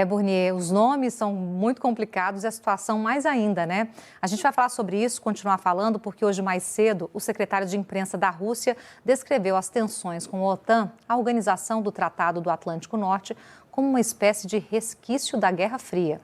Burnier, os nomes são muito complicados e a situação mais ainda, né? A gente vai falar sobre isso, continuar falando, porque hoje mais cedo o secretário de imprensa da Rússia descreveu as tensões com a OTAN, a Organização do Tratado do Atlântico Norte, como uma espécie de resquício da Guerra Fria.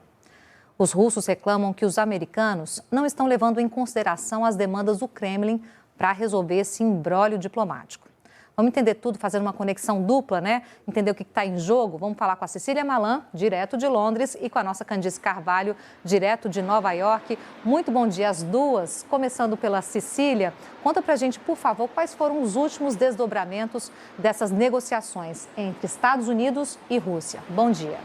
Os russos reclamam que os americanos não estão levando em consideração as demandas do Kremlin para resolver esse imbróglio diplomático. Vamos entender tudo, fazendo uma conexão dupla, né? Entender o que está em jogo. Vamos falar com a Cecília Malan, direto de Londres, e com a nossa Candice Carvalho, direto de Nova York. Muito bom dia às duas. Começando pela Cecília, conta pra gente, por favor, quais foram os últimos desdobramentos dessas negociações entre Estados Unidos e Rússia. Bom dia.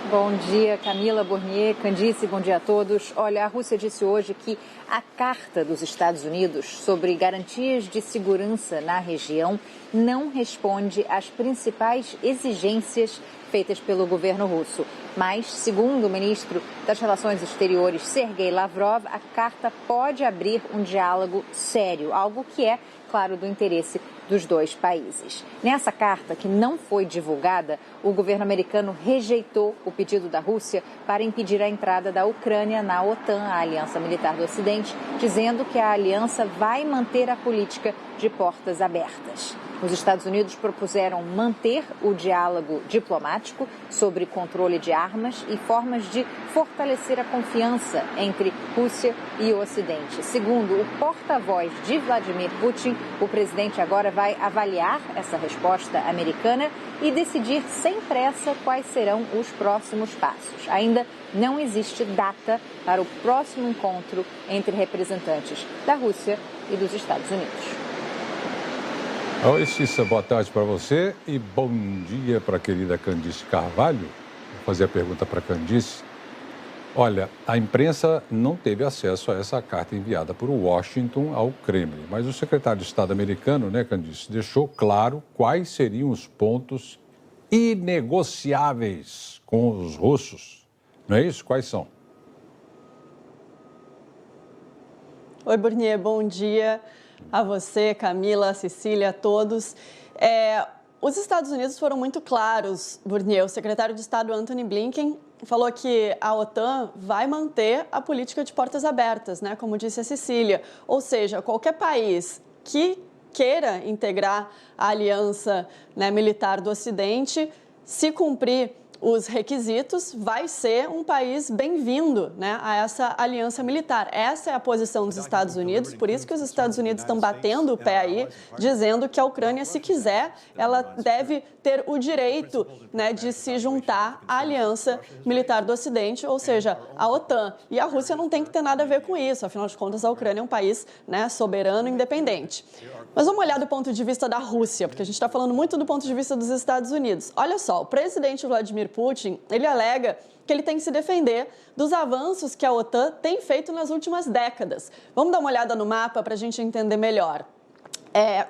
Bom dia, Camila, Bornier, Candice, bom dia a todos. Olha, a Rússia disse hoje que a carta dos Estados Unidos sobre garantias de segurança na região não responde às principais exigências feitas pelo governo russo. Mas, segundo o ministro das Relações Exteriores, Sergei Lavrov, a carta pode abrir um diálogo sério, algo que é, claro, do interesse dos dois países. Nessa carta, que não foi divulgada, o governo americano rejeitou o pedido da Rússia para impedir a entrada da Ucrânia na OTAN, a Aliança Militar do Ocidente, dizendo que a aliança vai manter a política de portas abertas. Os Estados Unidos propuseram manter o diálogo diplomático sobre controle de armas e formas de fortalecer a confiança entre Rússia e o Ocidente. Segundo o porta-voz de Vladimir Putin, o presidente agora vai avaliar essa resposta americana e decidir sem pressa quais serão os próximos passos. Ainda não existe data para o próximo encontro entre representantes da Rússia e dos Estados Unidos. Oi, Cissa, boa tarde para você e bom dia para a querida Candice Carvalho. Vou fazer a pergunta para a Candice. Olha, a imprensa não teve acesso a essa carta enviada por Washington ao Kremlin, mas o secretário de Estado americano, né, Candice, deixou claro quais seriam os pontos inegociáveis com os russos. Não é isso? Quais são? Oi, Bornier, bom dia a você, Camila, a Cecília, a todos. Os Estados Unidos foram muito claros, Bornier. O secretário de Estado Antony Blinken falou que a OTAN vai manter a política de portas abertas, né? Como disse a Cecília. Ou seja, qualquer país que queira integrar a aliança, né, militar do Ocidente, se cumprir os requisitos, vai ser um país bem-vindo, né, a essa aliança militar. Essa é a posição dos Estados Unidos, por isso que os Estados Unidos estão batendo o pé aí, dizendo que a Ucrânia, se quiser, ela deve ter o direito, né, de se juntar à aliança militar do Ocidente, ou seja, a OTAN. E a Rússia não tem que ter nada a ver com isso, afinal de contas, a Ucrânia é um país, né, soberano e independente. Mas vamos olhar do ponto de vista da Rússia, porque a gente está falando muito do ponto de vista dos Estados Unidos. Olha só, o presidente Vladimir Putin, ele alega que ele tem que se defender dos avanços que a OTAN tem feito nas últimas décadas. Vamos dar uma olhada no mapa para a gente entender melhor.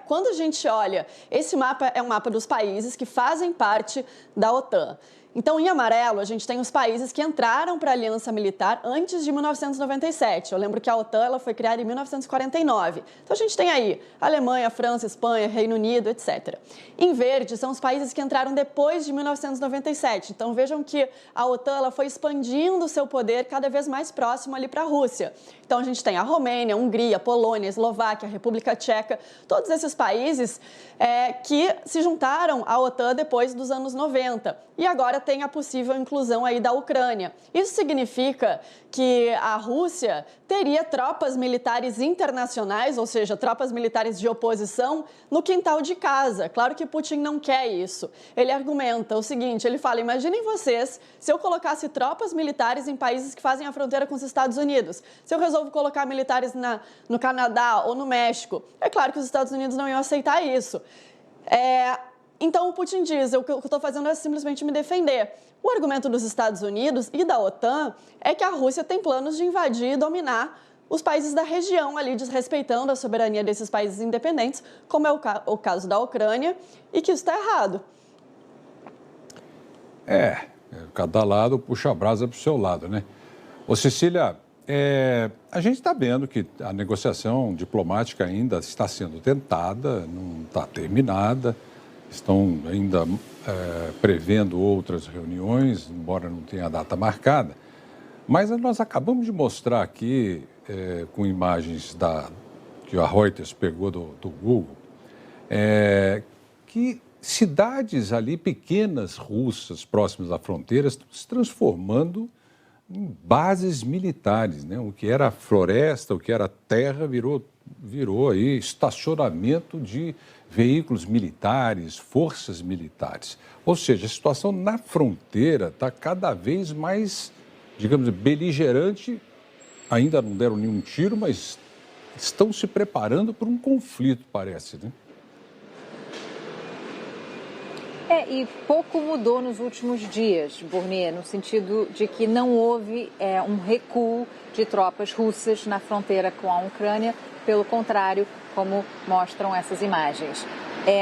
Quando a gente olha, esse mapa é um mapa dos países que fazem parte da OTAN. Então, em amarelo, a gente tem os países que entraram para a aliança militar antes de 1997. Eu lembro que a OTAN ela foi criada em 1949. Então, a gente tem aí Alemanha, França, Espanha, Reino Unido, etc. Em verde, são os países que entraram depois de 1997. Então, vejam que a OTAN ela foi expandindo o seu poder cada vez mais próximo ali para a Rússia. Então, a gente tem a Romênia, a Hungria, a Polônia, a Eslováquia, a República Tcheca, todos esses países que se juntaram à OTAN depois dos anos 90. E agora tem a possível inclusão aí da Ucrânia. Isso significa que a Rússia teria tropas militares internacionais, ou seja, tropas militares de oposição, no quintal de casa. Claro que Putin não quer isso. Ele argumenta o seguinte, ele fala, imaginem vocês se eu colocasse tropas militares em países que fazem a fronteira com os Estados Unidos. Se eu resolvo colocar militares no Canadá ou no México, é claro que os Estados Unidos não iam aceitar isso. Então, o Putin diz, o que eu estou fazendo é simplesmente me defender. O argumento dos Estados Unidos e da OTAN é que a Rússia tem planos de invadir e dominar os países da região, ali desrespeitando a soberania desses países independentes, como é o caso da Ucrânia, e que isso está errado. Cada lado puxa a brasa para o seu lado, né? Ô, Cecília, a gente está vendo que a negociação diplomática ainda está sendo tentada, não está terminada. estão ainda prevendo outras reuniões, embora não tenha data marcada. Mas nós acabamos de mostrar aqui, com imagens que a Reuters pegou do Google, que cidades ali pequenas russas, próximas à fronteira, estão se transformando em bases militares, né? O que era floresta, o que era terra, virou aí estacionamento de veículos militares, forças militares. Ou seja, a situação na fronteira está cada vez mais, digamos, beligerante. Ainda não deram nenhum tiro, mas estão se preparando para um conflito, parece, né? E pouco mudou nos últimos dias, Burnier, no sentido de que não houve um recuo de tropas russas na fronteira com a Ucrânia, pelo contrário, como mostram essas imagens.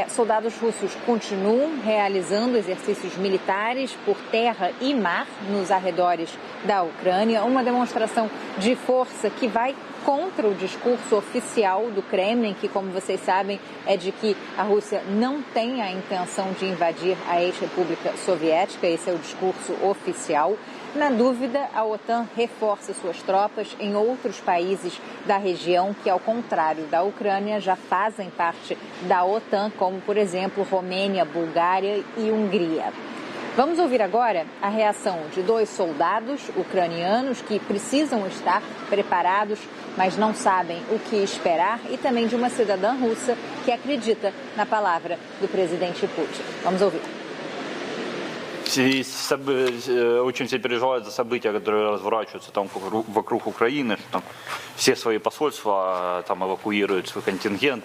Soldados russos continuam realizando exercícios militares por terra e mar nos arredores da Ucrânia, uma demonstração de força que vai contra o discurso oficial do Kremlin, que, como vocês sabem, é de que a Rússia não tem a intenção de invadir a ex-república soviética. Esse é o discurso oficial. Na dúvida, a OTAN reforça suas tropas em outros países da região que, ao contrário da Ucrânia, já fazem parte da OTAN, como, por exemplo, Romênia, Bulgária e Hungria. Vamos ouvir agora a reação de 2 soldados ucranianos que precisam estar preparados, mas não sabem o que esperar, e também de uma cidadã russa que acredita na palavra do presidente Putin. Vamos ouvir. Очень все переживают за события, которые разворачиваются там вокруг Украины, что там все свои посольства там эвакуируют свой контингент.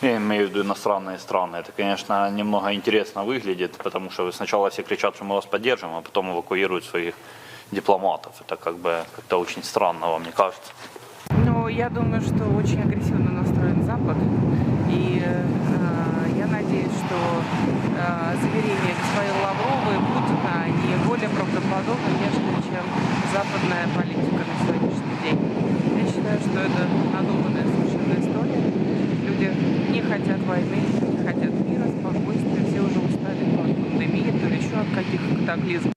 Я имею в виду иностранные страны. Это, конечно, немного интересно выглядит, потому что сначала все кричат, что мы вас поддержим, а потом эвакуируют своих дипломатов. Это как-то очень странно, вам не кажется? Ну, я думаю, что очень агрессивно настроен Запад. И я надеюсь, что заверения господина Лаврова и Путина, они более правдоподобны, нежели чем западная политика на сегодняшний день. Я считаю, что это надуманная совершенно история. Люди не хотят войны, не хотят мира, спокойствия. Все уже устали то от пандемии, то еще от каких-то катаклизмов.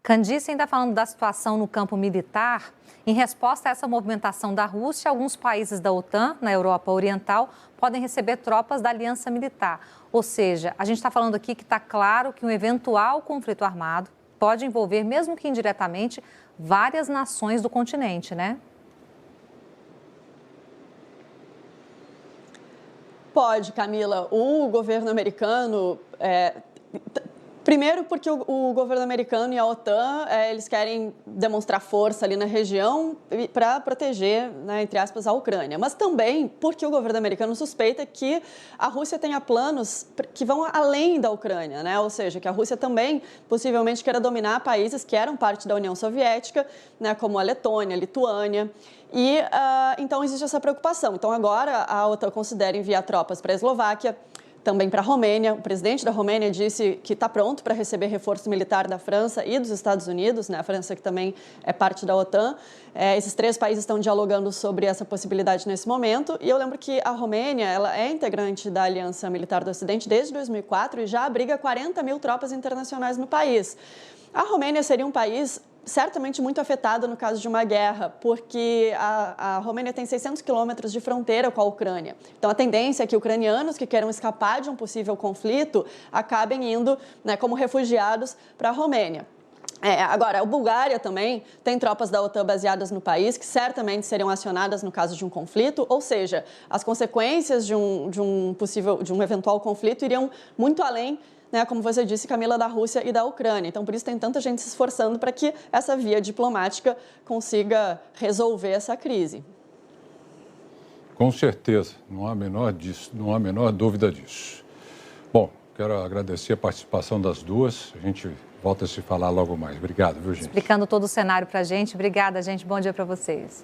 Candice ainda falando da situação no campo militar. Em resposta a essa movimentação da Rússia, alguns países da OTAN, na Europa Oriental, podem receber tropas da aliança militar. Ou seja, a gente está falando aqui que está claro que um eventual conflito armado pode envolver, mesmo que indiretamente, várias nações do continente, né? Pode, Camila. O governo americano... Primeiro porque o governo americano e a OTAN, eles querem demonstrar força ali na região para proteger, né, entre aspas, a Ucrânia. Mas também porque o governo americano suspeita que a Rússia tenha planos que vão além da Ucrânia, né? Ou seja, que a Rússia também possivelmente queira dominar países que eram parte da União Soviética, né, como a Letônia, a Lituânia. E então existe essa preocupação. Então agora a OTAN considera enviar tropas para a Eslováquia, também para a Romênia. O presidente da Romênia disse que está pronto para receber reforço militar da França e dos Estados Unidos, né? A França que também é parte da OTAN. Esses 3 países estão dialogando sobre essa possibilidade nesse momento. E eu lembro que a Romênia, ela é integrante da Aliança Militar do Ocidente desde 2004 e já abriga 40 mil tropas internacionais no país. A Romênia seria um país certamente muito afetado no caso de uma guerra, porque a Romênia tem 600 quilômetros de fronteira com a Ucrânia. Então, a tendência é que ucranianos que queiram escapar de um possível conflito acabem indo, né, como refugiados para a Romênia. Agora, a Bulgária também tem tropas da OTAN baseadas no país, que certamente seriam acionadas no caso de um conflito, ou seja, as consequências de um eventual conflito iriam muito além, né, como você disse, Camila, da Rússia e da Ucrânia. Então, por isso tem tanta gente se esforçando para que essa via diplomática consiga resolver essa crise. Com certeza, não há a menor dúvida disso. Bom, quero agradecer a participação das duas. A gente volta a se falar logo mais. Obrigado, viu, gente? Explicando todo o cenário para a gente. Obrigada, gente. Bom dia para vocês.